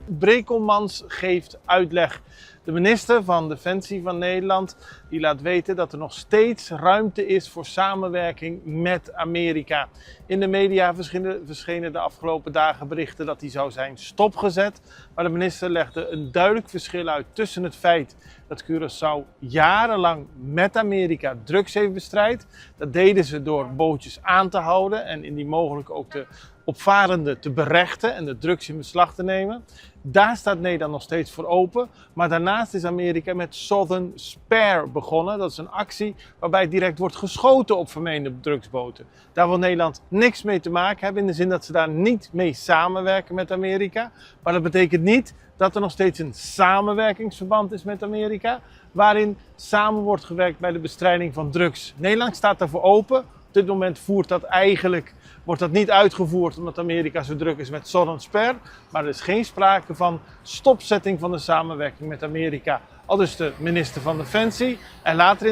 Brekelmans geeft uitleg. De minister van Defensie van Nederland die laat weten dat er nog steeds ruimte is voor samenwerking met Amerika. In de media verschenen de afgelopen dagen berichten dat die zou zijn stopgezet. Maar de minister legde een duidelijk verschil uit tussen het feit dat Curaçao jarenlang met Amerika drugs heeft bestrijd. Dat deden ze door bootjes aan te houden en indien mogelijk ook de opvarenden te berechten en de drugs in beslag te nemen. Daar staat Nederland nog steeds voor open. Maar daarnaast is Amerika met Southern Spare begonnen. Dat is een actie waarbij direct wordt geschoten op vermeende drugsboten. Daar wil Nederland niks mee te maken hebben in de zin dat ze daar niet mee samenwerken met Amerika. Maar dat betekent niet dat er nog steeds een samenwerkingsverband is met Amerika, waarin samen wordt gewerkt bij de bestrijding van drugs. Nederland staat daarvoor open. Op dit moment wordt dat niet uitgevoerd omdat Amerika zo druk is met Southern Spare. Maar er is geen sprake van stopzetting van de samenwerking met Amerika. Aldus de minister van Defensie. En later